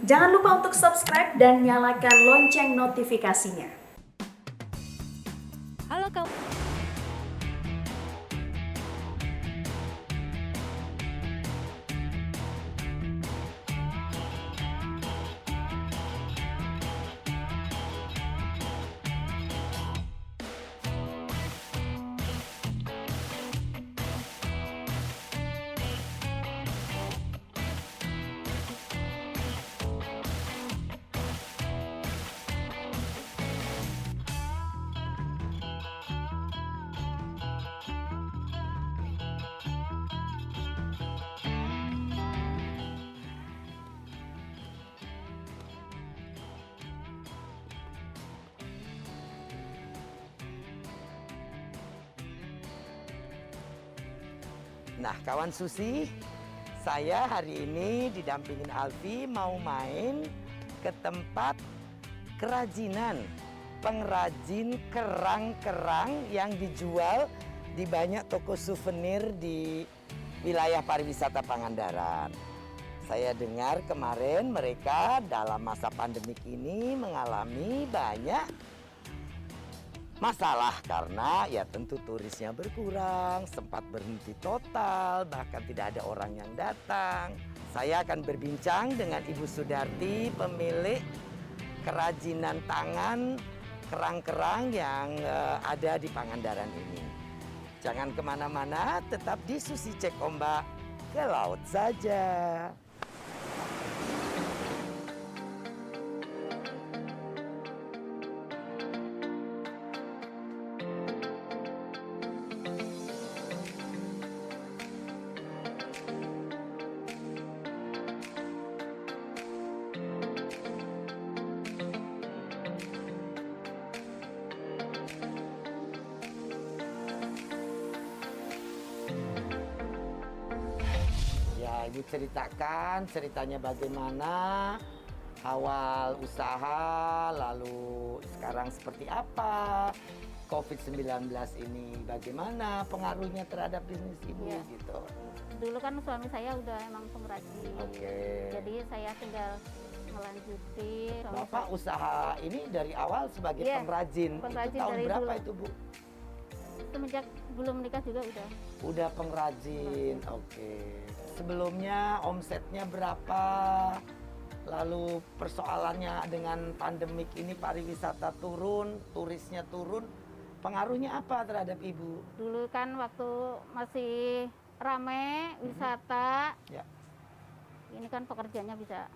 Jangan lupa untuk subscribe dan nyalakan lonceng notifikasinya. Halo kamu. Nah, kawan Susi, saya hari ini didampingin Alfi mau main ke tempat kerajinan, pengrajin kerang-kerang yang dijual di banyak toko souvenir di wilayah pariwisata Pangandaran. Saya dengar kemarin mereka dalam masa pandemik ini mengalami banyak masalah karena ya tentu turisnya berkurang, sempat berhenti total, bahkan tidak ada orang yang datang. Saya akan berbincang dengan Ibu Sudarti, pemilik kerajinan tangan kerang-kerang yang ada di Pangandaran ini. Jangan kemana-mana, tetap di Susi Cek Ombak ke laut saja. Ibu ceritakan ceritanya bagaimana awal usaha, lalu sekarang seperti apa, COVID-19 ini bagaimana pengaruhnya terhadap bisnis Ibu gitu. Dulu kan suami saya udah emang pengrajin. Oke. Jadi saya tinggal melanjutin. Bapak usaha ini dari awal sebagai pengrajin. Pengrajin Itu tahun dari berapa dulu. itu Bu? Semenjak belum menikah juga udah. Udah pengrajin, oke. Sebelumnya omsetnya berapa? Lalu persoalannya dengan pandemik ini pariwisata turun, turisnya turun, pengaruhnya apa terhadap Ibu? Dulu kan waktu masih rame wisata, Ya. ini kan pekerjanya bisa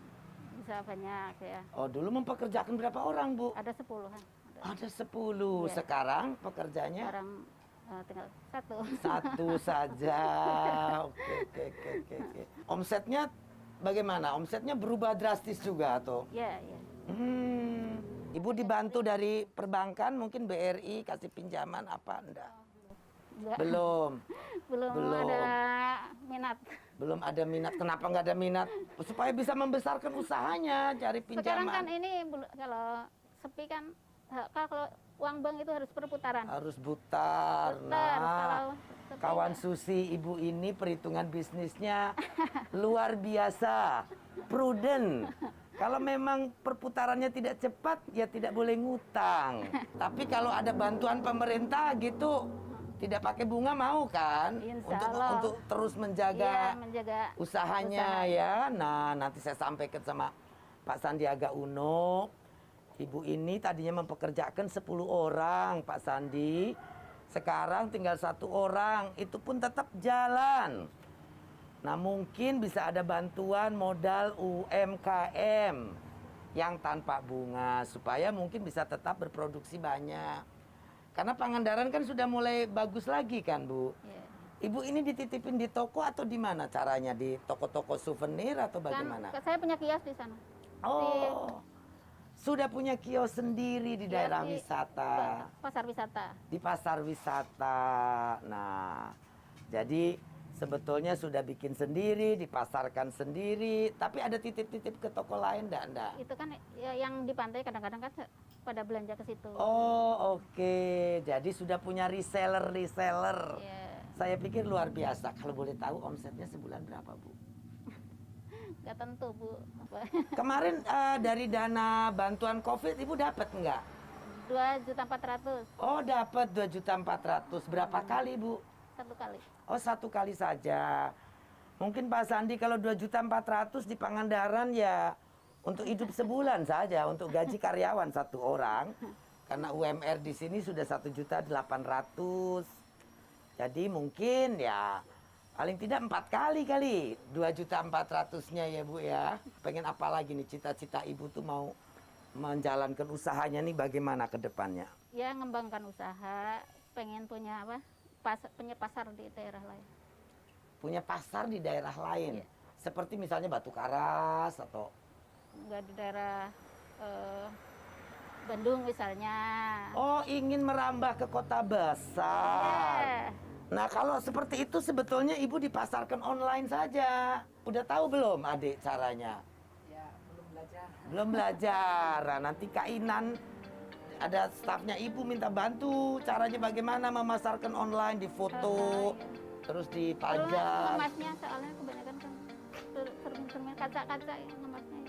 banyak ya. Oh, dulu mempekerjakan berapa orang Bu? Ada 10-an. Ada 10. Iya. Sekarang pekerjanya Sekarang tinggal satu. satu saja. Oke. Omsetnya bagaimana? Omsetnya berubah drastis juga atau? Iya. Ibu dibantu dari perbankan, mungkin BRI kasih pinjaman apa enggak? Enggak. Belum. Belum ada minat. Belum ada minat. Kenapa nggak ada minat? Supaya bisa membesarkan usahanya, cari pinjaman. Sekarang kan ini kalau sepi kan, kalau uang bank itu harus perputaran. Harus butar. Kalau sepi Kawan enggak. Susi, Ibu ini perhitungan bisnisnya luar biasa, prudent. Kalau memang perputarannya tidak cepat, ya tidak boleh ngutang. Tapi kalau ada bantuan pemerintah gitu, tidak pakai bunga mau kan? Insya Allah. Untuk terus menjaga, menjaga usahanya usaha. ya. Nah, nanti saya sampaikan sama Pak Sandiaga Uno. Ibu ini tadinya mempekerjakan 10 orang, Pak Sandi. Sekarang tinggal 1 orang, itu pun tetap jalan. Nah, mungkin bisa ada bantuan modal UMKM yang tanpa bunga supaya mungkin bisa tetap berproduksi banyak. Karena Pangandaran kan sudah mulai bagus lagi kan, Bu? Iya. Ibu ini dititipin di toko atau di mana caranya? Di toko-toko souvenir atau bagaimana? Kan saya punya kios di sana. Oh, sudah punya kios sendiri di daerah Di wisata. pasar wisata. Di pasar wisata. Nah, jadi sebetulnya sudah bikin sendiri, dipasarkan sendiri. Tapi ada titip-titip ke toko lain enggak? Itu kan ya, yang di pantai kadang-kadang kan pada belanja ke situ. Oh, oke. Jadi sudah punya reseller. Iya. Saya pikir luar biasa. Kalau boleh tahu omsetnya sebulan berapa, Bu? nggak tentu Bu. Kemarin dari dana bantuan COVID Ibu dapat nggak? 2.400.000 Oh dapat 2.400.000. Berapa kali Bu? 1 kali. Oh 1 kali saja. Mungkin Pak Sandi kalau 2.400.000 di Pangandaran ya untuk hidup sebulan saja, untuk gaji karyawan 1 orang. Karena UMR di sini sudah 1.800.000. Jadi mungkin ya paling tidak 4 kali 2.400.000-nya ya Bu ya. Pengen apa lagi nih cita-cita Ibu tuh mau menjalankan usahanya nih bagaimana ke depannya? Ya ngembangkan usaha, pengen punya apa? Punya pasar di daerah lain. Punya pasar di daerah lain. Iya. Seperti misalnya Batu Karas atau Nggak di daerah Bandung misalnya. oh ingin merambah ke kota besar. Iya. Nah kalau seperti itu sebetulnya Ibu dipasarkan online saja. Udah tahu belum adik caranya? Ya, belum belajar. Belum belajar. Nah, nanti Kak Inan ada stafnya Ibu minta bantu caranya bagaimana memasarkan online, di foto, terus Kalau dipajang. ngemasnya soalnya kebanyakan kan cermin-cermin kaca-kaca yang ngemasnya.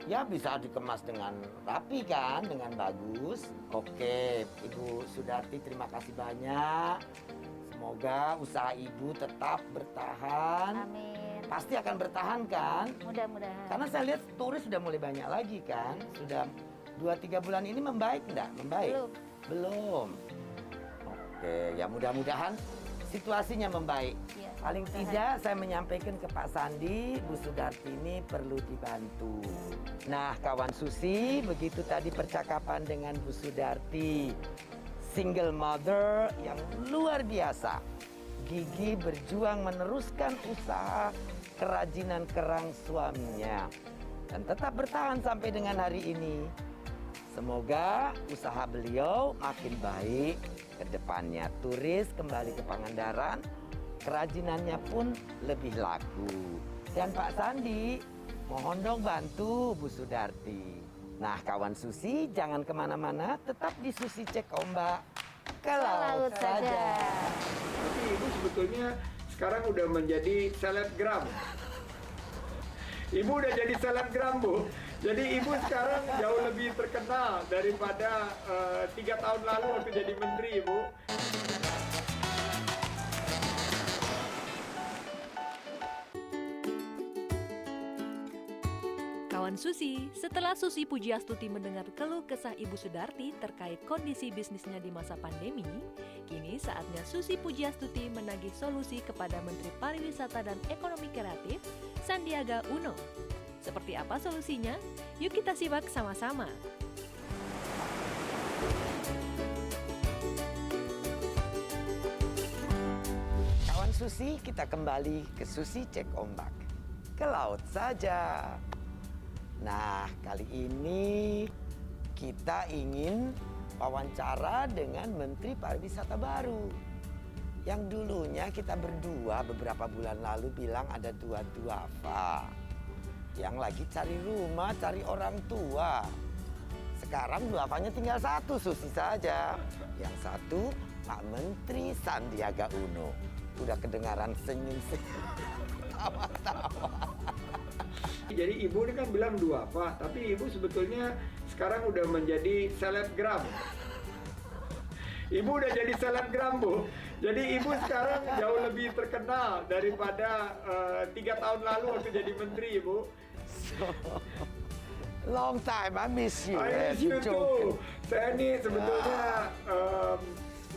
Ya bisa dikemas dengan rapi kan, dengan bagus. Oke, Ibu Sudarti terima kasih banyak. Semoga usaha Ibu tetap bertahan. Amin. Pasti akan bertahan kan? Mudah-mudahan. Karena saya lihat turis sudah mulai banyak lagi kan. Sudah 2-3 bulan ini membaik enggak? Membaik? Belum. Belum. Oke, ya mudah-mudahan situasinya membaik. Iya, Paling mudah-mudahan. tidak saya menyampaikan ke Pak Sandi, Bu Sudarti ini perlu dibantu. Nah, kawan Susi, begitu tadi percakapan dengan Bu Sudarti. Single mother yang luar biasa. Gigi berjuang meneruskan usaha kerajinan kerang suaminya. Dan tetap bertahan sampai dengan hari ini. Semoga usaha beliau makin baik ke depannya. Turis kembali ke Pangandaran, kerajinannya pun lebih laku. Dan Pak Sandi, mohon dong bantu Bu Sudarti. Nah kawan Susi, jangan kemana-mana, tetap di Susi Cek Ombak. Ke laut saja. Tapi Ibu sebetulnya sekarang udah menjadi selebgram. Ibu udah jadi selebgram, Bu. Jadi Ibu sekarang jauh lebih terkenal daripada 3 tahun lalu waktu jadi menteri, Ibu. Kawan Susi, setelah Susi Pujiastuti mendengar keluh kesah Ibu Sudarti terkait kondisi bisnisnya di masa pandemi, kini saatnya Susi Pujiastuti menagih solusi kepada Menteri Pariwisata dan Ekonomi Kreatif, Sandiaga Uno. Seperti apa solusinya? Yuk kita simak sama-sama. Kawan Susi, kita kembali ke Susi Cek Ombak. Ke laut saja. Nah, kali ini kita ingin wawancara dengan Menteri Pariwisata baru. Yang dulunya kita berdua beberapa bulan lalu bilang ada 2 duafa. Yang lagi cari rumah, cari orang tua. Sekarang duafanya tinggal 1, Susi saja. Yang 1, Pak Menteri Sandiaga Uno. Udah kedengaran senyum-senyum, tawa-tawa. Jadi Ibu ini kan bilang duafa, tapi Ibu sebetulnya sekarang udah menjadi selebgram. Ibu udah jadi selebgram, Bu. Jadi Ibu sekarang jauh lebih terkenal daripada 3 tahun lalu waktu jadi menteri, Ibu. So, long time, I miss you. I miss you too. Saya ini sebetulnya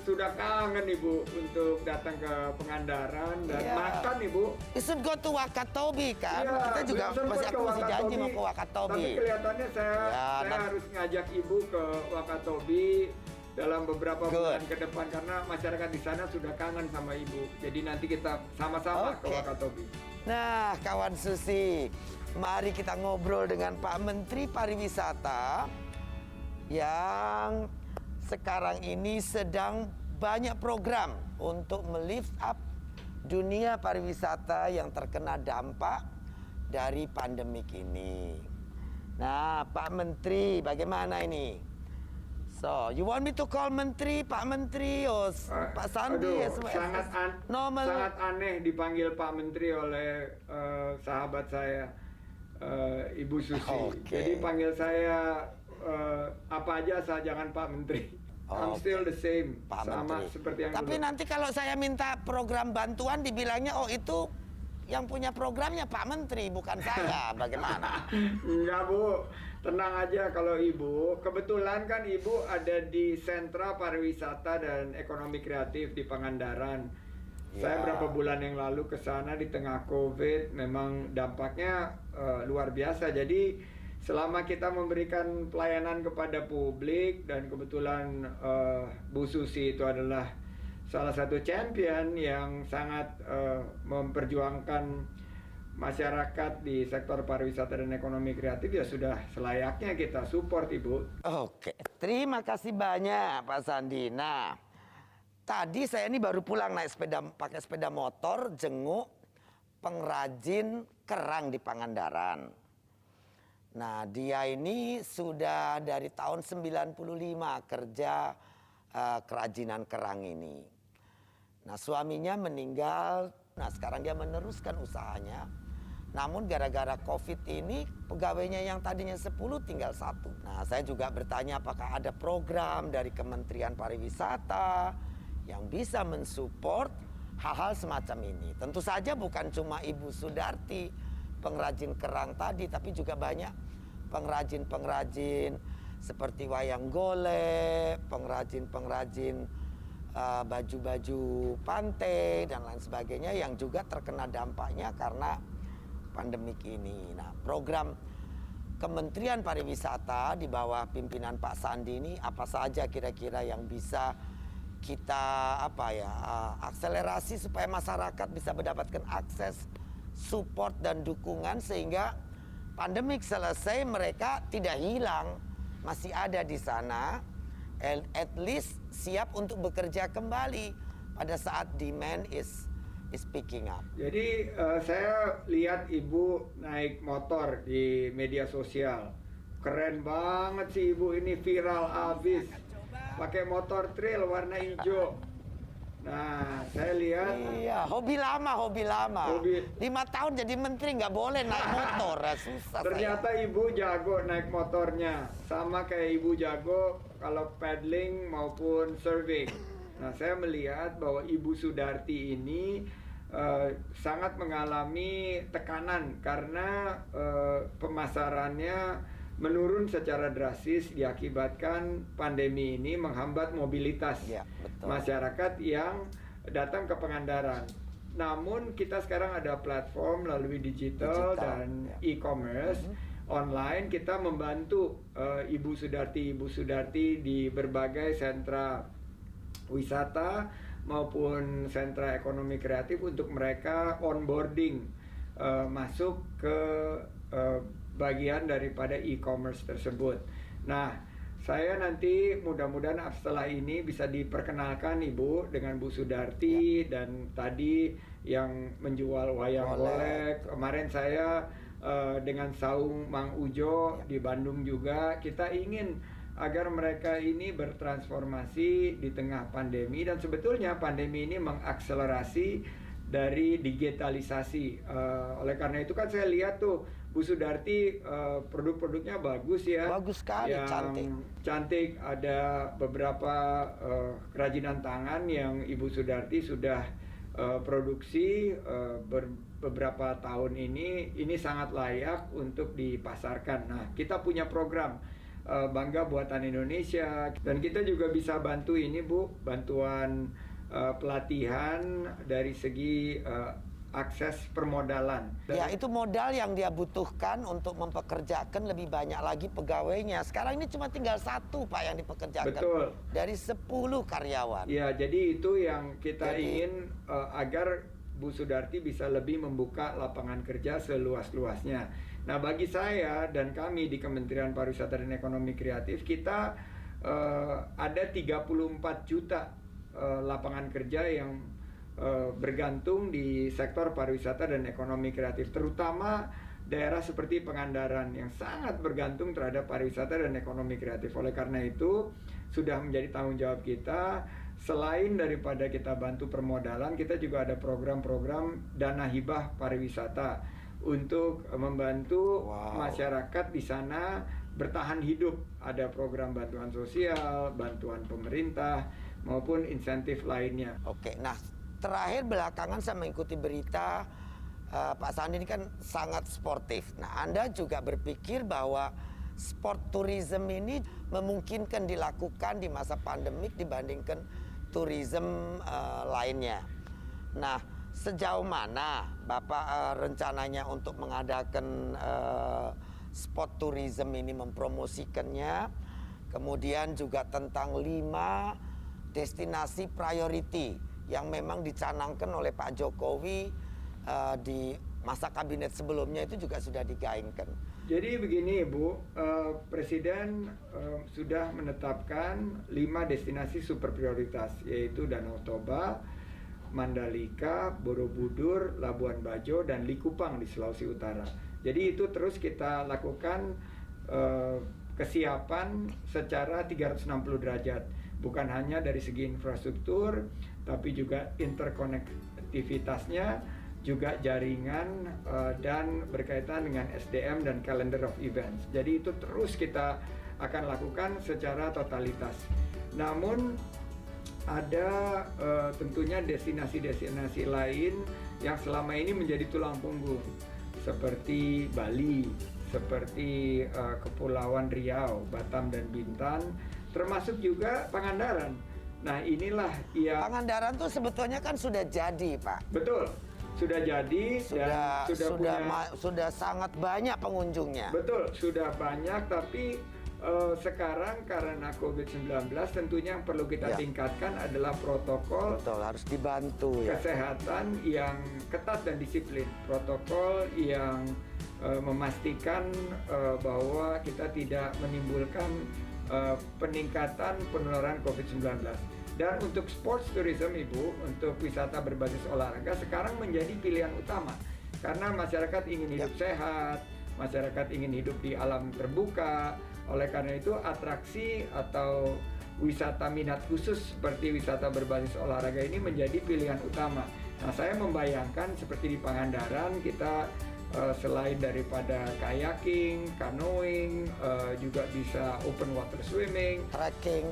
sudah kangen Ibu untuk datang ke Pangandaran dan Iya. makan, Ibu. You should go to Wakatobi kan? Iya, Kita juga belum sempat masih ke aku masih janji Wakatobi. mau ke Wakatobi. Tapi kelihatannya saya Ya, harus ngajak Ibu ke Wakatobi dalam beberapa Good. bulan ke depan karena masyarakat di sana sudah kangen sama Ibu. Jadi nanti kita sama-sama ke Oke. Wakatobi. Nah, kawan Susi, mari kita ngobrol dengan Pak Menteri Pariwisata yang sekarang ini sedang banyak program untuk melift up dunia pariwisata yang terkena dampak dari pandemik ini. Nah, Pak Menteri, bagaimana ini? So, you want me to call Menteri, Pak Menteri, or Pak Sandi? Aduh, sangat normal. sangat aneh dipanggil Pak Menteri oleh sahabat saya. Ibu Susi. Oke. Jadi panggil saya apa aja asal jangan Pak Menteri. I'm still the same, Pak sama Menteri. seperti yang Tapi dulu. nanti kalau saya minta program bantuan dibilangnya, oh itu yang punya programnya Pak Menteri, bukan saya. Bagaimana? Enggak Bu, tenang aja kalau Ibu. Kebetulan kan Ibu ada di Sentra Pariwisata dan Ekonomi Kreatif di Pangandaran. Saya Ya. berapa bulan yang lalu ke sana di tengah COVID, memang dampaknya luar biasa. Jadi selama kita memberikan pelayanan kepada publik dan kebetulan Bu Susi itu adalah salah satu champion yang sangat memperjuangkan masyarakat di sektor pariwisata dan ekonomi kreatif, ya sudah selayaknya kita support Ibu. Oke, terima kasih banyak Pak Sandi. Nah, tadi saya ini baru pulang pakai sepeda motor jenguk pengrajin kerang di Pangandaran. Nah, dia ini sudah dari tahun 95 kerja kerajinan kerang ini. Nah, suaminya meninggal. Nah, sekarang dia meneruskan usahanya. Namun gara-gara COVID ini pegawainya yang tadinya 10 tinggal 1. Nah, saya juga bertanya apakah ada program dari Kementerian Pariwisata yang bisa mensupport hal-hal semacam ini. Tentu saja bukan cuma Ibu Sudarti pengrajin kerang tadi, tapi juga banyak pengrajin-pengrajin seperti wayang golek, pengrajin-pengrajin baju-baju pantai dan lain sebagainya yang juga terkena dampaknya karena pandemik ini. Nah, program Kementerian Pariwisata di bawah pimpinan Pak Sandi ini apa saja kira-kira yang bisa kita akselerasi supaya masyarakat bisa mendapatkan akses, support dan dukungan sehingga pandemik selesai mereka tidak hilang, masih ada di sana, at least siap untuk bekerja kembali pada saat demand is picking up. Jadi saya lihat Ibu naik motor di media sosial. Keren banget sih Ibu ini, viral abis. Pakai motor trail warna hijau. Nah, saya lihat. Iya, hobi lama. Hobi. 5 tahun jadi menteri nggak boleh naik motor, susah. Ternyata Ibu jago naik motornya. Sama kayak Ibu jago kalau paddling maupun surfing. Nah, saya melihat bahwa Ibu Sudarti ini sangat mengalami tekanan karena pemasarannya menurun secara drastis diakibatkan pandemi ini menghambat mobilitas masyarakat yang datang ke Pangandaran. Namun kita sekarang ada platform melalui digital dan e-commerce online, kita membantu Ibu Sudarti di berbagai sentra wisata maupun sentra ekonomi kreatif untuk mereka onboarding masuk ke bagian daripada e-commerce tersebut. Nah, saya nanti mudah-mudahan setelah ini bisa diperkenalkan Ibu dengan Bu Sudarti dan tadi yang menjual wayang golek. Kemarin saya dengan Saung Mang Ujo di Bandung juga. Kita ingin agar mereka ini bertransformasi di tengah pandemi, dan sebetulnya pandemi ini mengakselerasi dari digitalisasi. Oleh karena itu kan saya lihat tuh Bu Sudarti produk-produknya bagus ya. Bagus sekali, cantik. Ada beberapa kerajinan tangan yang Ibu Sudarti sudah produksi beberapa tahun ini sangat layak untuk dipasarkan. Nah, kita punya program Bangga Buatan Indonesia, dan kita juga bisa bantu ini Bu, bantuan pelatihan dari segi akses permodalan. Ya, itu modal yang dia butuhkan untuk mempekerjakan lebih banyak lagi pegawainya. Sekarang ini cuma tinggal 1 Pak yang dipekerjakan. Betul. Dari 10 karyawan. Ya, jadi itu yang kita ingin agar Bu Sudarti bisa lebih membuka lapangan kerja seluas-luasnya. Nah, bagi saya dan kami di Kementerian Pariwisata dan Ekonomi Kreatif, kita ada 34 juta lapangan kerja yang bergantung di sektor pariwisata dan ekonomi kreatif, terutama daerah seperti Pangandaran yang sangat bergantung terhadap pariwisata dan ekonomi kreatif. Oleh karena itu, sudah menjadi tanggung jawab kita, selain daripada kita bantu permodalan, kita juga ada program-program dana hibah pariwisata. untuk membantu Wow. masyarakat di sana bertahan hidup. Ada program bantuan sosial, bantuan pemerintah, maupun insentif lainnya. Oke, nah terakhir belakangan saya mengikuti berita Pak Sandi ini kan sangat sportif. Nah, Anda juga berpikir bahwa sport tourism ini memungkinkan dilakukan di masa pandemik dibandingkan tourism lainnya. Nah, sejauh mana Bapak rencananya untuk mengadakan sport tourism ini, mempromosikannya? Kemudian juga tentang 5 destinasi priority yang memang dicanangkan oleh Pak Jokowi di masa kabinet sebelumnya itu juga sudah digaingkan. Jadi begini Ibu, Presiden sudah menetapkan 5 destinasi super prioritas, yaitu Danau Toba, Mandalika, Borobudur, Labuan Bajo, dan Likupang di Sulawesi Utara. Jadi itu terus kita lakukan kesiapan secara 360 derajat. Bukan hanya dari segi infrastruktur, tapi juga interkonektivitasnya, juga jaringan dan berkaitan dengan SDM dan calendar of events. Jadi itu terus kita akan lakukan secara totalitas. Namun ada tentunya destinasi-destinasi lain yang selama ini menjadi tulang punggung, seperti Bali, seperti Kepulauan Riau, Batam dan Bintan, termasuk juga Pangandaran. Nah inilah yang Pangandaran tuh sebetulnya kan sudah jadi, Pak. betul. Sudah jadi dan sudah sangat banyak pengunjungnya. betul, sudah banyak, tapi sekarang karena COVID-19 tentunya yang perlu kita tingkatkan adalah protokol Betul, harus dibantu ya. kesehatan yang ketat dan disiplin. Protokol yang memastikan bahwa kita tidak menimbulkan peningkatan penularan COVID-19. Dan untuk sports tourism Ibu, untuk wisata berbasis olahraga sekarang menjadi pilihan utama. Karena masyarakat ingin hidup sehat, masyarakat ingin hidup di alam terbuka. Oleh karena itu atraksi atau wisata minat khusus seperti wisata berbasis olahraga ini menjadi pilihan utama. Nah, saya membayangkan seperti di Pangandaran kita selain daripada kayaking, canoeing, juga bisa open water swimming,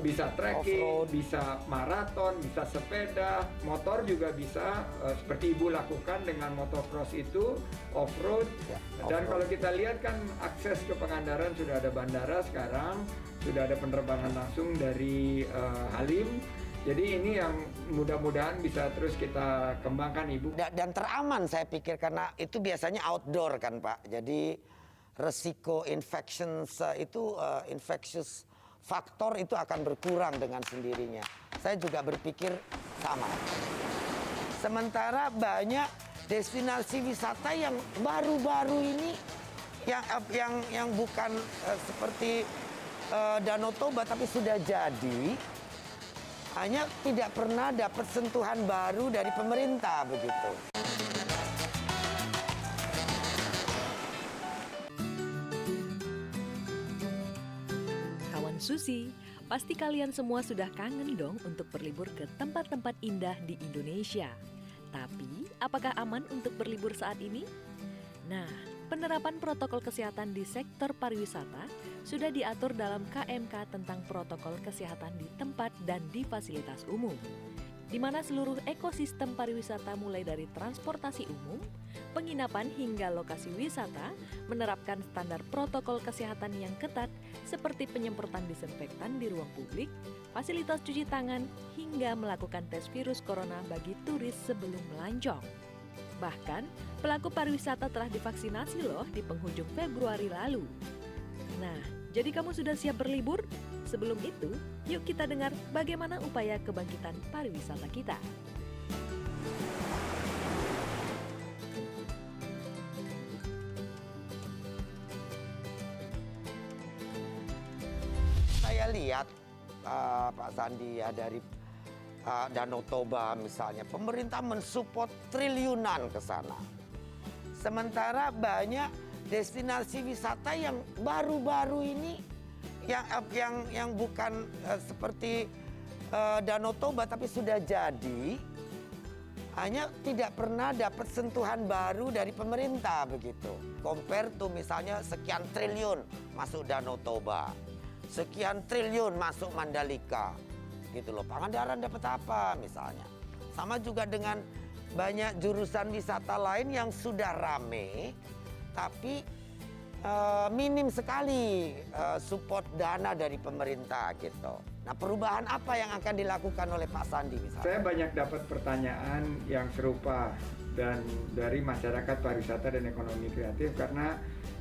bisa trekking, off-road, bisa maraton, bisa sepeda, motor juga bisa seperti Ibu lakukan dengan motocross itu, off-road. Dan kalau kita lihat kan akses ke Pangandaran sudah ada bandara sekarang, sudah ada penerbangan langsung dari Halim. Jadi ini yang mudah-mudahan bisa terus kita kembangkan Ibu. Dan teraman saya pikir karena itu biasanya outdoor kan Pak. Jadi resiko infections infectious faktor itu akan berkurang dengan sendirinya. Saya juga berpikir sama. Sementara banyak destinasi wisata yang baru-baru ini yang bukan seperti Danau Toba tapi sudah jadi, hanya tidak pernah dapat sentuhan baru dari pemerintah begitu. Kawan Susi, pasti kalian semua sudah kangen dong untuk berlibur ke tempat-tempat indah di Indonesia. Tapi, apakah aman untuk berlibur saat ini? Nah, penerapan protokol kesehatan di sektor pariwisata sudah diatur dalam KMK tentang protokol kesehatan di tempat dan di fasilitas umum, di mana seluruh ekosistem pariwisata mulai dari transportasi umum, penginapan hingga lokasi wisata menerapkan standar protokol kesehatan yang ketat seperti penyemprotan disinfektan di ruang publik, fasilitas cuci tangan, hingga melakukan tes virus corona bagi turis sebelum melancong. Bahkan, pelaku pariwisata telah divaksinasi loh di penghujung Februari lalu. Nah, jadi kamu sudah siap berlibur? Sebelum itu, yuk kita dengar bagaimana upaya kebangkitan pariwisata kita. Saya lihat Pak Sandi ya dari Danau Toba misalnya, pemerintah mensupport triliunan ke sana. Sementara banyak destinasi wisata yang baru-baru ini yang bukan seperti Danau Toba tapi sudah jadi, hanya tidak pernah dapat sentuhan baru dari pemerintah begitu. Compare to misalnya sekian triliun masuk Danau Toba, sekian triliun masuk Mandalika, gitu loh. Pangandaran dapat apa misalnya? Sama juga dengan banyak jurusan wisata lain yang sudah rame, tapi minim sekali support dana dari pemerintah gitu. Nah, perubahan apa yang akan dilakukan oleh Pak Sandi misalnya? Saya banyak dapat pertanyaan yang serupa dan dari masyarakat pariwisata dan ekonomi kreatif karena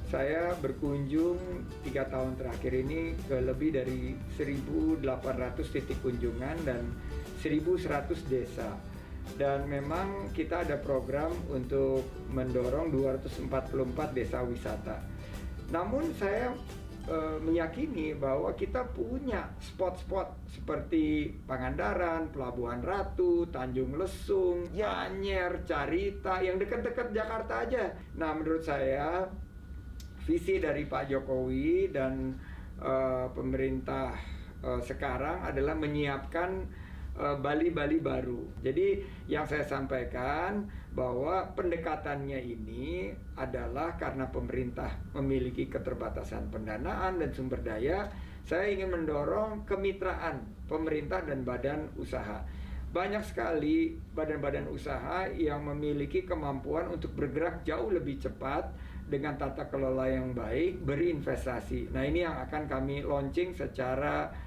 saya berkunjung 3 tahun terakhir ini ke lebih dari 1.800 titik kunjungan dan 1.100 desa. Dan memang kita ada program untuk mendorong 244 desa wisata. Namun saya meyakini bahwa kita punya spot-spot seperti Pangandaran, Pelabuhan Ratu, Tanjung Lesung, Anyer, Carita, yang dekat-dekat Jakarta aja. Nah, menurut saya visi dari Pak Jokowi dan pemerintah sekarang adalah menyiapkan Bali-Bali baru. Jadi yang saya sampaikan bahwa pendekatannya ini adalah karena pemerintah memiliki keterbatasan pendanaan dan sumber daya, saya ingin mendorong kemitraan pemerintah dan badan usaha. Banyak sekali badan-badan usaha yang memiliki kemampuan untuk bergerak jauh lebih cepat dengan tata kelola yang baik, berinvestasi. Nah, ini yang akan kami launching secara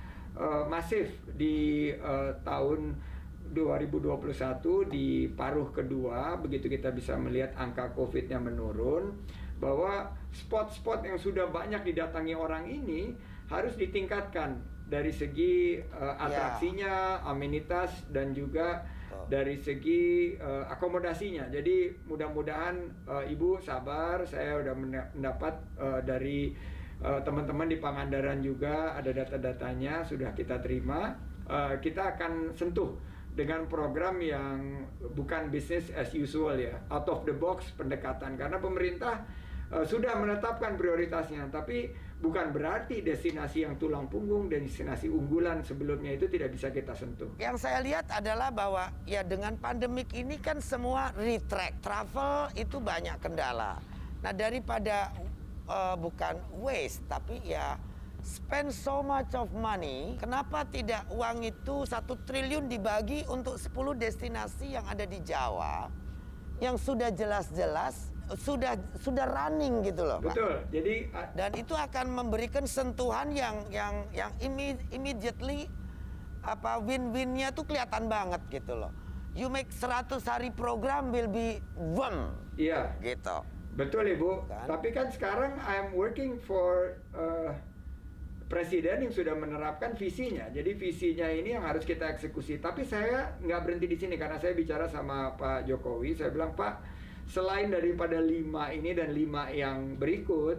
masif di tahun 2021 di paruh kedua, begitu kita bisa melihat angka COVID-nya menurun, bahwa spot-spot yang sudah banyak didatangi orang ini harus ditingkatkan dari segi atraksinya, amenitas, dan juga dari segi akomodasinya. Jadi mudah-mudahan Ibu sabar, saya sudah mendapat dari teman-teman di Pangandaran juga ada data-datanya sudah kita terima. Kita akan sentuh dengan program yang bukan business as usual ya, out of the box pendekatan, karena pemerintah sudah menetapkan prioritasnya, tapi bukan berarti destinasi yang tulang punggung dan destinasi unggulan sebelumnya itu tidak bisa kita sentuh. Yang saya lihat adalah bahwa ya dengan pandemik ini kan semua retract, travel itu banyak kendala. Nah, daripada bukan waste, tapi ya spend so much of money, kenapa tidak uang itu 1 triliun dibagi untuk 10 destinasi yang ada di Jawa yang sudah jelas-jelas sudah running gitu loh, Pak. Betul. Jadi dan itu akan memberikan sentuhan yang immediately win-winnya tuh kelihatan banget gitu loh. You make 100 hari program will be boom. Iya. Gitu. Betul, Ibu. Kan? Tapi kan sekarang I'm working for presiden yang sudah menerapkan visinya. Jadi visinya ini yang harus kita eksekusi. Tapi saya nggak berhenti di sini karena saya bicara sama Pak Jokowi. Saya bilang, Pak, selain daripada 5 ini dan 5 yang berikut,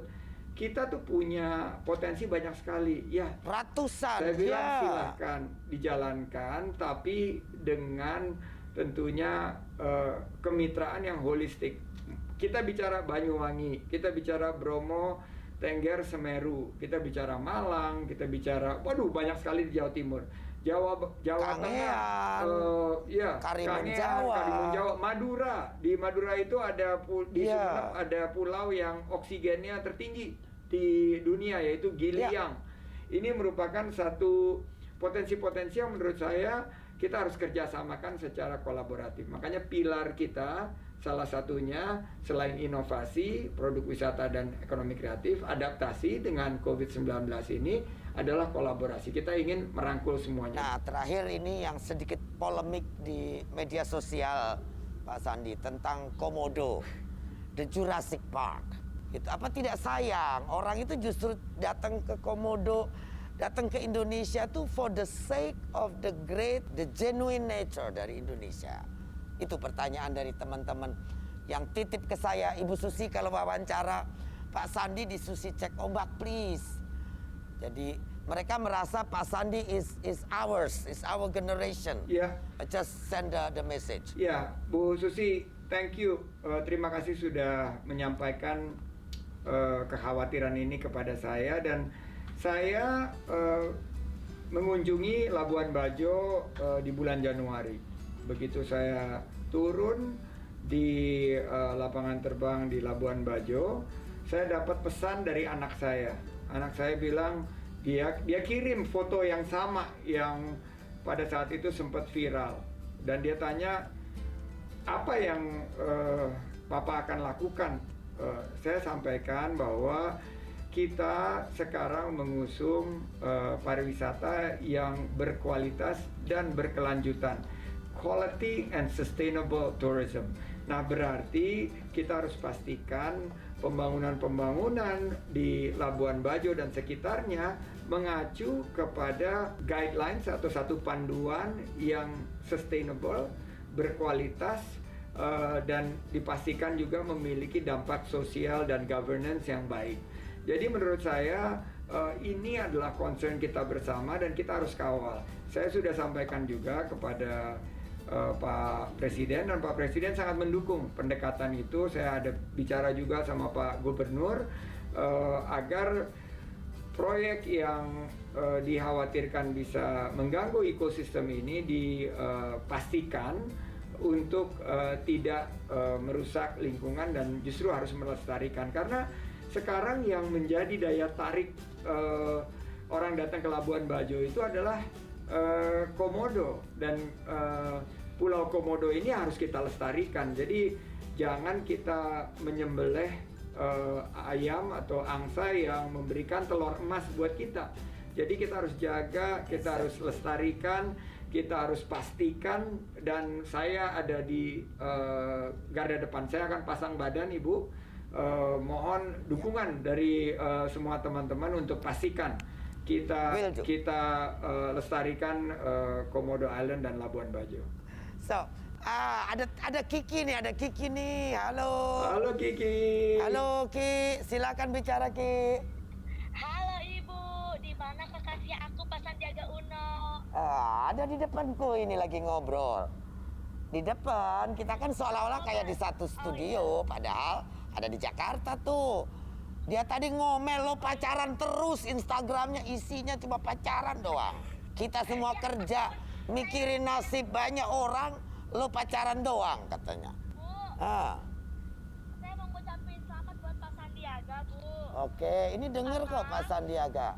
kita tuh punya potensi banyak sekali. Ya, Ratusan. saya bilang silahkan dijalankan, tapi dengan tentunya kemitraan yang holistik. Kita bicara Banyuwangi, kita bicara Bromo, Tengger, Semeru, kita bicara Malang, kita bicara, waduh banyak sekali di Jawa Timur, Jawa Tengah, Karimun Jawa, Madura. Di Madura itu ada Sumeneb ada pulau yang oksigennya tertinggi di dunia, yaitu Giliang. Ini merupakan satu potensi-potensi yang menurut saya kita harus kerjasamakan secara kolaboratif. Makanya pilar kita salah satunya selain inovasi, produk wisata dan ekonomi kreatif, adaptasi dengan COVID-19 ini adalah kolaborasi. Kita ingin merangkul semuanya. Nah, terakhir ini yang sedikit polemik di media sosial, Pak Sandi, tentang Komodo, The Jurassic Park. Itu apa tidak sayang? Orang itu justru datang ke Komodo, datang ke Indonesia tuh for the sake of the genuine nature dari Indonesia. Itu pertanyaan dari teman-teman yang titip ke saya, Ibu Susi kalau wawancara Pak Sandi di Susi Cek Ombak please. Jadi mereka merasa Pak Sandi is ours, is our generation. Yeah. Just send the message. Ya, Bu Susi, thank you. Terima kasih sudah menyampaikan kekhawatiran ini kepada saya, dan saya mengunjungi Labuan Bajo di bulan Januari. Begitu saya turun di lapangan terbang di Labuan Bajo, saya dapat pesan dari anak saya. Anak saya bilang dia kirim foto yang sama yang pada saat itu sempat viral, dan dia tanya apa yang Papa akan lakukan. Saya sampaikan bahwa kita sekarang mengusung pariwisata yang berkualitas dan berkelanjutan, quality and sustainable tourism. Nah, berarti kita harus pastikan pembangunan-pembangunan di Labuan Bajo dan sekitarnya mengacu kepada guidelines atau satu panduan yang sustainable, berkualitas, dan dipastikan juga memiliki dampak sosial dan governance yang baik. Jadi menurut saya ini adalah concern kita bersama dan kita harus kawal. Saya sudah sampaikan juga kepada Pak Presiden, dan Pak Presiden sangat mendukung pendekatan itu. Saya ada bicara juga sama Pak Gubernur agar proyek yang dikhawatirkan bisa mengganggu ekosistem ini dipastikan untuk tidak merusak lingkungan dan justru harus melestarikan. Karena sekarang yang menjadi daya tarik orang datang ke Labuan Bajo itu adalah Komodo, dan Pulau Komodo ini harus kita lestarikan. Jadi jangan kita menyembelih ayam atau angsa yang memberikan telur emas buat kita. Jadi kita harus jaga, kita harus lestarikan, kita harus pastikan, dan saya ada di garda depan. Saya akan pasang badan, Ibu. Mohon dukungan dari semua teman-teman untuk pastikan kita lestarikan Komodo Island dan Labuan Bajo. So, ada Kiki nih, halo. Halo Kiki. Halo Ki, silakan bicara Ki. Halo Ibu, di mana kekasih aku Pak Sandiaga Uno? Ada di depanku ini lagi ngobrol. Di depan, kita kan seolah-olah kayak di satu studio, padahal ada di Jakarta tuh. Dia tadi ngomel lo pacaran terus, Instagramnya isinya cuma pacaran doang. Kita semua kerja, mikirin nasib banyak orang, lo pacaran doang katanya. Bu, saya mau ngucapin selamat buat Pak Sandiaga, Bu. Oke, ini denger kok Pak Sandiaga.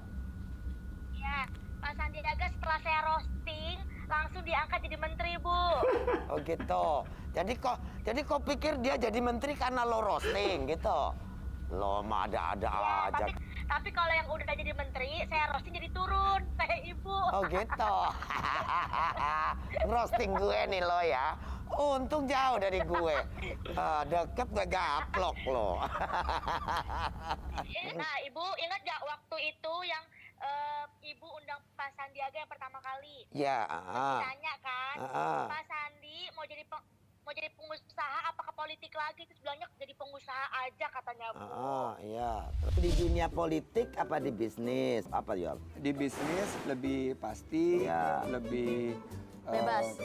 Ya, Pak Sandiaga setelah saya roasting, langsung diangkat jadi menteri, Bu. Oh gitu. Jadi kok pikir dia jadi menteri karena lo roasting gitu? Lo mah ada-ada Ya, aja. tapi kalau yang udah jadi menteri, saya roasting jadi turun, kayak Ibu. Oh gitu. Roasting gue nih lo ya. Untung jauh dari gue. Deket gue gaplok lo. Nah, Ibu ingat gak waktu itu yang Ibu undang Pak Sandiaga yang pertama kali? Ya. Tanya kan, Pak Sandi mau jadi pengusaha apa ke politik lagi? Terus bilangnya jadi pengusaha aja katanya, Bu. Iya. Di dunia politik apa di bisnis? Apa ya? Di bisnis lebih pasti, Ya. lebih Bebas.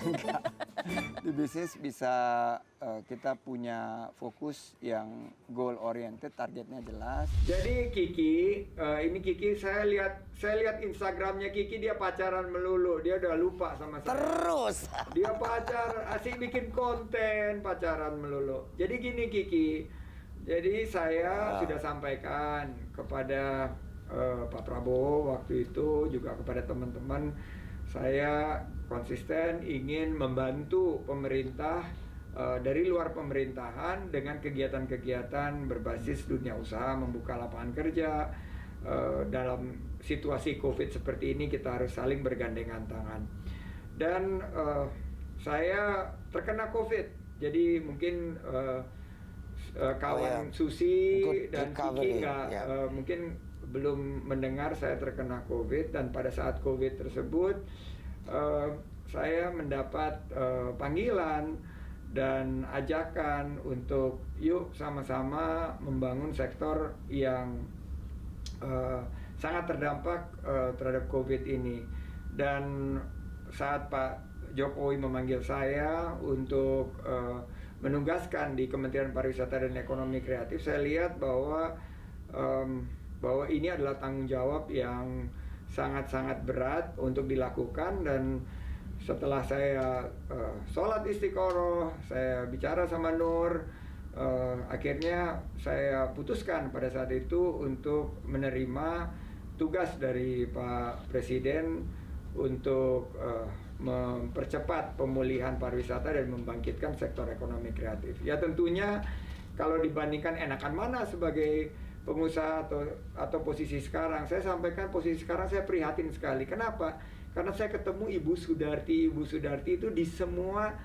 enggak. Di bisnis bisa kita punya fokus yang goal oriented, targetnya jelas. Jadi Kiki, ini Kiki saya lihat Instagramnya Kiki, dia pacaran melulu, dia udah lupa sama saya. Terus. Dia asik bikin konten, pacaran melulu. Jadi gini Kiki, jadi saya sudah sampaikan kepada Pak Prabowo waktu itu, juga kepada teman-teman, saya konsisten ingin membantu pemerintah dari luar pemerintahan dengan kegiatan-kegiatan berbasis dunia usaha, membuka lapangan kerja. Dalam situasi COVID seperti ini kita harus saling bergandengan tangan. Dan saya terkena COVID, jadi mungkin kawan Susi dan Kiki mungkin belum mendengar saya terkena COVID. Dan pada saat COVID tersebut saya mendapat panggilan dan ajakan untuk yuk sama-sama membangun sektor yang sangat terdampak terhadap COVID ini. Dan saat Pak Jokowi memanggil saya untuk menugaskan di Kementerian Pariwisata dan Ekonomi Kreatif, saya lihat bahwa ini adalah tanggung jawab yang sangat-sangat berat untuk dilakukan, dan setelah saya sholat istiqoroh, saya bicara sama Nur, akhirnya saya putuskan pada saat itu untuk menerima tugas dari Pak Presiden untuk mempercepat pemulihan pariwisata dan membangkitkan sektor ekonomi kreatif. Ya tentunya kalau dibandingkan enakan mana sebagai pengusaha atau posisi sekarang, saya sampaikan posisi sekarang saya prihatin sekali. Kenapa? Karena saya ketemu Ibu Sudarti itu di semua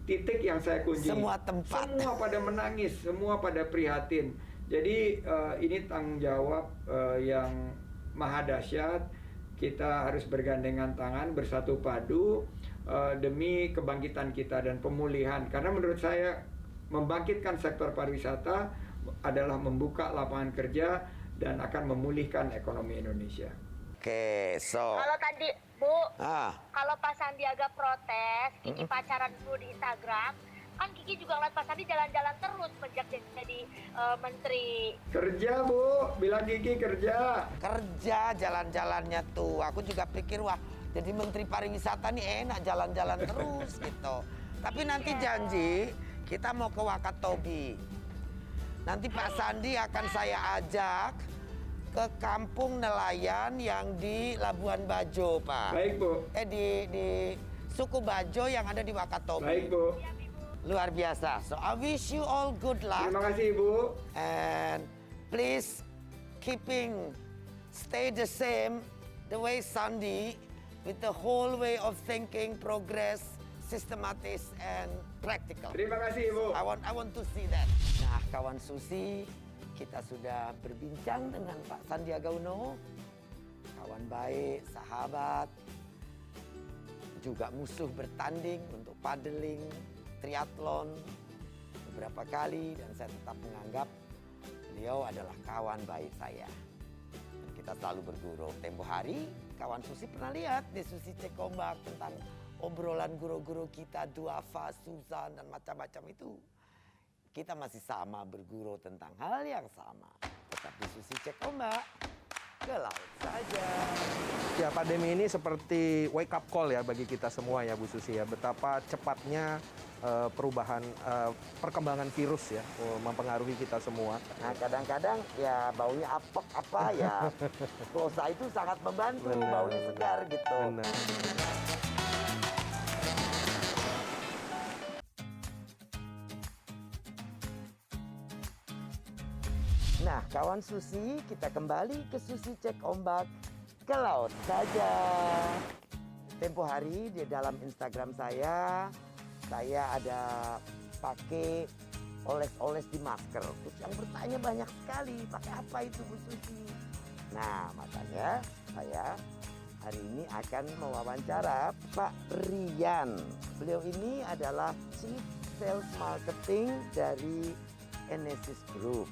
titik yang saya kunjungi. Semua tempat. Semua pada menangis, semua pada prihatin. Jadi ini tanggung jawab yang maha dahsyat. Kita harus bergandengan tangan, bersatu padu demi kebangkitan kita dan pemulihan. Karena menurut saya membangkitkan sektor pariwisata adalah membuka lapangan kerja dan akan memulihkan ekonomi Indonesia. Oke, so. Kalau tadi Bu, Ah, kalau Pak Sandiaga protes, Kiki pacaran dulu di Instagram, kan Kiki juga ngeliat Pak Sandi jalan-jalan terus sejak jadi menteri. Kerja Bu, bilang Kiki kerja. kerja jalan-jalannya tuh. Aku juga pikir wah, jadi Menteri Pariwisata nih enak jalan-jalan terus gitu. Tapi nanti janji kita mau ke Wakatobi. Nanti Pak Sandi akan saya ajak ke kampung nelayan yang di Labuan Bajo, Pak. Baik Bu. Di suku Bajo yang ada di Wakatobi. Baik Bu. Luar biasa. So I wish you all good luck. Terima kasih Ibu. And please stay the same the way Sandi with the whole way of thinking, progress, systematic and practical. Terima kasih Ibu. I want to see that. Nah, kawan Susi, kita sudah berbincang dengan Pak Sandiaga Uno, kawan baik, sahabat, juga musuh bertanding untuk paddling, triathlon beberapa kali, dan saya tetap menganggap beliau adalah kawan baik saya. Dan kita selalu bergurau. Tempo hari, kawan Susi pernah lihat di Susi Cek Ombak tentang obrolan guru-guru kita, Duafa, Susan, dan macam-macam itu. Kita masih sama bergurau tentang hal yang sama. Tetap di Susi Cek Ombak, ke laut saja. Ya, pandemi ini seperti wake up call ya bagi kita semua ya Bu Susi ya. Betapa cepatnya perubahan, perkembangan virus ya mempengaruhi kita semua. Nah, kadang-kadang ya baunya apek apa ya. Plosa itu sangat membantu, Benar. baunya segar gitu. Benar. Nah, kawan Susi, kita kembali ke Susi Cek Ombak, ke laut saja. Tempo hari di dalam Instagram saya ada pakai oles-oles di masker. Terus yang bertanya banyak sekali, pakai apa itu Bu Susi? Nah, makanya saya hari ini akan mewawancara Pak Rian. Beliau ini adalah Chief Sales Marketing dari Enesis Group.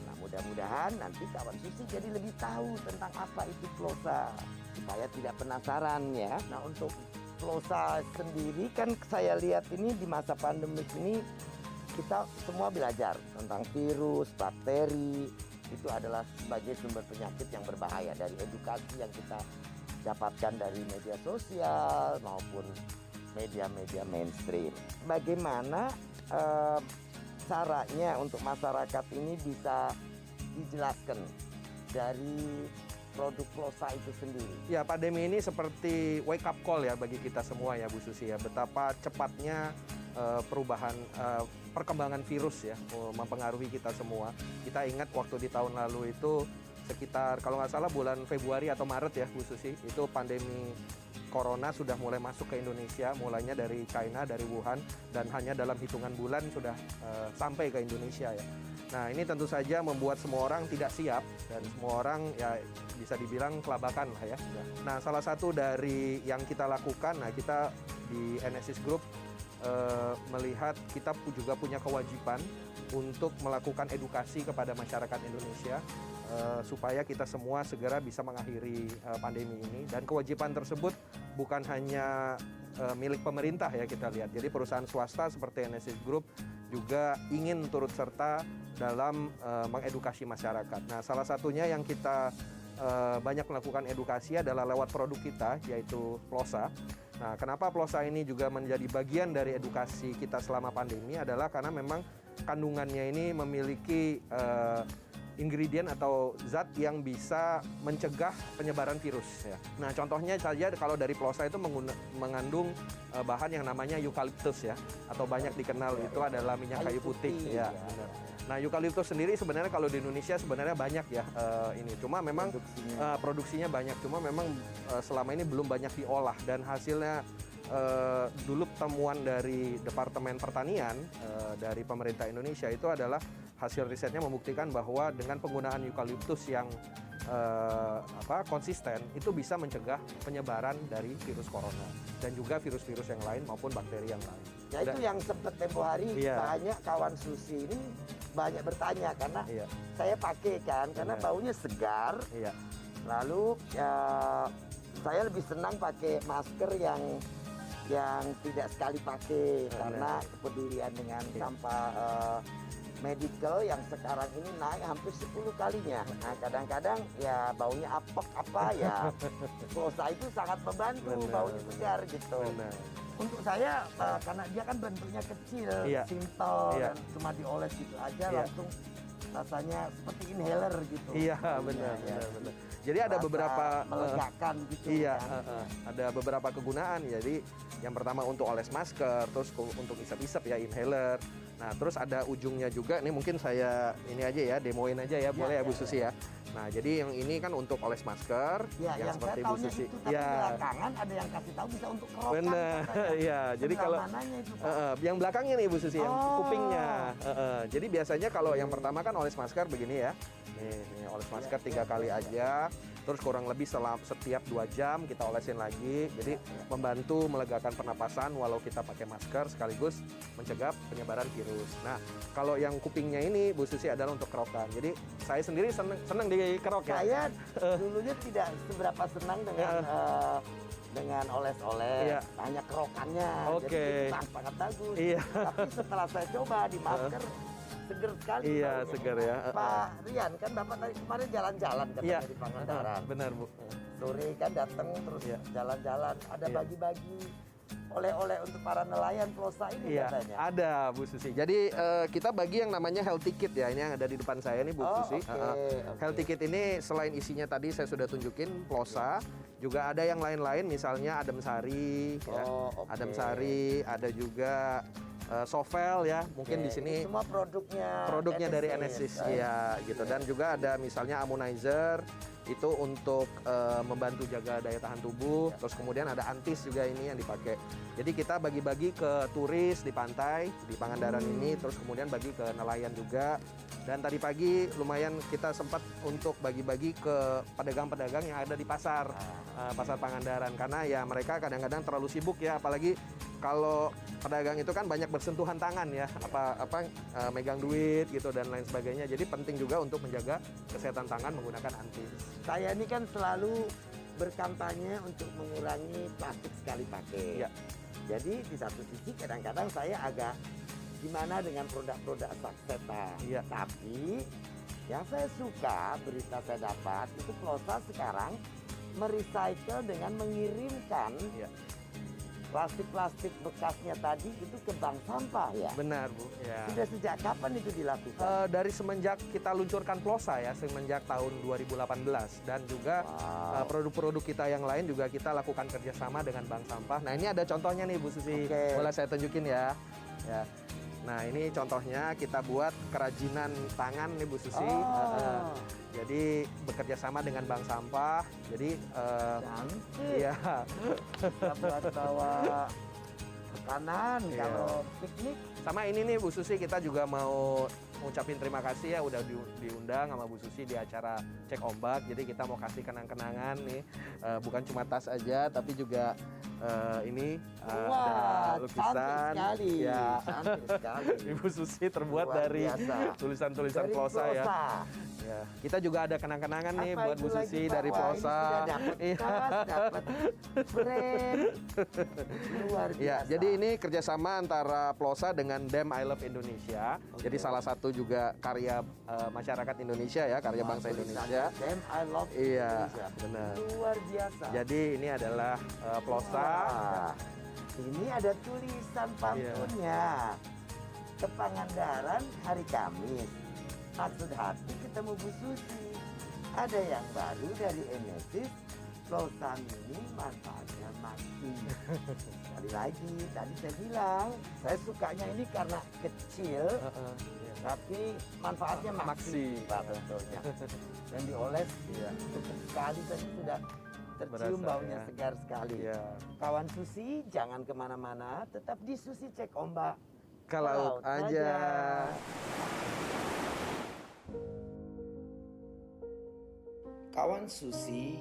Nah, mudah-mudahan nanti kawan Susi jadi lebih tahu tentang apa itu Plosa, supaya tidak penasaran ya. Nah, untuk Plosa sendiri kan saya lihat ini di masa pandemik ini kita semua belajar tentang virus, bakteri, itu adalah sebagai sumber penyakit yang berbahaya. Dari edukasi yang kita dapatkan dari media sosial maupun media-media mainstream. Bagaimana caranya untuk masyarakat ini bisa dijelaskan dari produk Plosa itu sendiri? Ya, pandemi ini seperti wake up call ya bagi kita semua ya Bu Susi ya. Betapa cepatnya perubahan, perkembangan virus ya mempengaruhi kita semua. Kita ingat waktu di tahun lalu itu sekitar kalau nggak salah bulan Februari atau Maret ya Bu Susi, itu pandemi Corona sudah mulai masuk ke Indonesia, mulainya dari China, dari Wuhan, dan hanya dalam hitungan bulan sudah sampai ke Indonesia ya. Nah, ini tentu saja membuat semua orang tidak siap dan semua orang ya bisa dibilang kelabakan lah ya. Nah, salah satu dari yang kita lakukan, nah kita di Enesis Group melihat kita juga punya kewajiban untuk melakukan edukasi kepada masyarakat Indonesia supaya kita semua segera bisa mengakhiri pandemi ini. Dan kewajiban tersebut bukan hanya milik pemerintah ya kita lihat. Jadi perusahaan swasta seperti Enesis Group juga ingin turut serta dalam mengedukasi masyarakat. Nah, salah satunya yang kita banyak melakukan edukasi adalah lewat produk kita, yaitu Plosa. Nah, kenapa plosa ini juga menjadi bagian dari edukasi kita selama pandemi adalah karena memang kandungannya ini memiliki ingredient atau zat yang bisa mencegah penyebaran virus ya. Nah, contohnya saja kalau dari plosa itu mengandung bahan yang namanya eukaliptus ya, atau banyak dikenal itu adalah minyak kayu putih ya. Benar. Nah, eukaliptus sendiri sebenarnya kalau di Indonesia sebenarnya banyak ya ini. Cuma memang produksinya banyak, cuma memang selama ini belum banyak diolah dan hasilnya dulu temuan dari Departemen Pertanian dari pemerintah Indonesia itu adalah hasil risetnya membuktikan bahwa dengan penggunaan eukaliptus yang konsisten itu bisa mencegah penyebaran dari virus corona dan juga virus-virus yang lain maupun bakteri yang lain. Ya itu yang sempat tempo hari banyak kawan Susi ini banyak bertanya karena saya pakai kan karena baunya segar. Lalu saya lebih senang pakai masker yang tidak sekali pakai karena kepedulian dengan sampah medical yang sekarang ini naik hampir 10 kalinya. Nah, kadang-kadang ya baunya apek apa ya. Plosa itu sangat membantu, baunya segar gitu. Untuk saya karena dia kan bentuknya kecil, simple, dan cuma dioles gitu aja langsung rasanya seperti inhaler gitu. Iya, benar. Jadi ada beberapa melegakan gitu. Ada beberapa kegunaan. Jadi yang pertama untuk oles masker, terus untuk isep-isep ya inhaler. Nah, terus ada ujungnya juga, nih mungkin saya ini aja ya, demoin aja ya, boleh ya Bu Susi ya. Nah, jadi yang ini kan untuk oles masker, yang seperti Bu Susi. Itu, tapi belakangan ada yang kasih tahu bisa untuk kerokan. Benar, iya. Jadi kalau yang belakangnya nih Bu Susi, yang kupingnya. Jadi biasanya kalau yang pertama kan oles masker begini ya. Nih oles masker 3 kali aja. Terus kurang lebih setiap 2 jam kita olesin lagi. Jadi membantu melegakan pernapasan walau kita pakai masker sekaligus mencegah penyebaran virus. Nah, kalau yang kupingnya ini Bu Susi adalah untuk kerokan. Jadi saya sendiri senang dikerok ya. Saya dulunya tidak seberapa senang dengan oles-oles, hanya kerokannya. Jadi itu sangat bagus. Tapi setelah saya coba di masker, seger sekali. Iya, seger ya. Pak Rian, kan Bapak tadi kemarin jalan-jalan katanya di Pangandaran. Benar, Bu. Sore kan datang terus jalan-jalan, ada bagi-bagi oleh-oleh untuk para nelayan plosa ini katanya. Ada Bu Susi. Jadi kita bagi yang namanya healthy kit ya. Ini yang ada di depan saya nih Bu Susi. Healthy kit ini selain isinya tadi saya sudah tunjukin plosa, juga ada yang lain-lain misalnya adem sari ya. Adem sari, ada juga Sovel ya, mungkin di sini semua produknya dari Enesis ya gitu. Dan juga ada misalnya Ammonizer itu untuk membantu jaga daya tahan tubuh. Terus kemudian ada Antis juga ini yang dipakai. Jadi kita bagi-bagi ke turis di pantai di Pangandaran ini, terus kemudian bagi ke nelayan juga. Dan tadi pagi lumayan kita sempat untuk bagi-bagi ke pedagang-pedagang yang ada di pasar pasar Pangandaran, karena ya mereka kadang-kadang terlalu sibuk ya, apalagi kalau pedagang itu kan banyak bersentuhan tangan ya, megang duit gitu dan lain sebagainya. Jadi penting juga untuk menjaga kesehatan tangan menggunakan Antis. Saya ini kan selalu berkampanye untuk mengurangi plastik sekali pakai. Jadi di satu sisi kadang-kadang saya agak gimana dengan produk-produk sasetan. Tapi yang saya suka berita saya dapat itu Plosa sekarang merecycle dengan mengirimkan plastik-plastik bekasnya tadi itu ke bank sampah ya? Benar Bu. Ya. Sudah sejak kapan itu dilakukan? Dari semenjak kita luncurkan Plosa ya, semenjak tahun 2018. Dan juga produk-produk kita yang lain juga kita lakukan kerjasama dengan bank sampah. Nah ini ada contohnya nih Bu Susi, boleh saya tunjukin ya. Nah ini contohnya kita buat kerajinan tangan nih Bu Susi. Jadi bekerja sama dengan bank sampah. Jadi cantik. Buat bawa makanan kalau piknik. Sama ini nih Bu Susi, kita juga mau ngucapin terima kasih ya udah diundang sama Bu Susi di acara Cek Ombak. Jadi kita mau kasih kenang-kenangan nih, bukan cuma tas aja tapi juga ini ada lukisan. Cantik sekali. Cantik sekali. Ibu Susi terbuat dari tulisan-tulisan Plosa ya. Kita juga ada kenang-kenangan nih buat Bu Susi dari Plosa. Dapat frame. Luar biasa. Jadi ini kerjasama antara Plosa dengan BEM I Love Indonesia. Jadi salah satu juga karya masyarakat Indonesia ya, karya bangsa Indonesia. BEM I Love Indonesia. Benar. Luar luar biasa. Jadi ini adalah plosa. Wah, ini ada tulisan pantunnya. Ke Pangandaran hari Kamis. Maksud hati ketemu Bu Susi. Ada yang baru dari Enesis. Plosa ini manfaatnya maksi. Sekali lagi, tadi saya bilang, saya sukanya ini karena kecil, tapi manfaatnya maksi, Pak, bentuknya. Dan dioles, cukup sekali tadi sudah tercium Berasa, baunya ya. segar sekali. Iya. Kawan Susi, jangan kemana-mana, tetap di Susi Cek Ombak. Ke laut aja. Kawan Susi,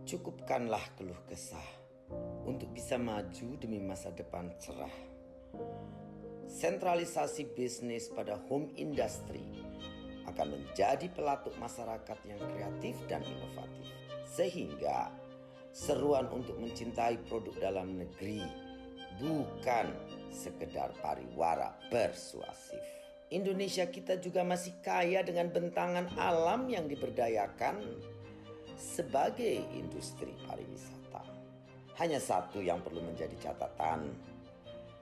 cukupkanlah keluh kesah untuk bisa maju demi masa depan cerah. Sentralisasi bisnis pada home industry akan menjadi pelatuk masyarakat yang kreatif dan inovatif. Sehingga seruan untuk mencintai produk dalam negeri bukan sekedar pariwara persuasif. Indonesia kita juga masih kaya dengan bentangan alam yang diberdayakan sebagai industri pariwisata. Hanya satu yang perlu menjadi catatan.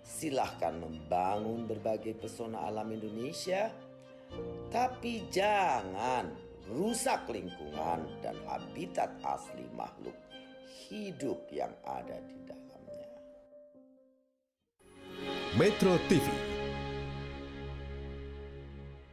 Silahkan membangun berbagai pesona alam Indonesia, tapi jangan rusak lingkungan dan habitat asli makhluk hidup yang ada di dalamnya. Metro TV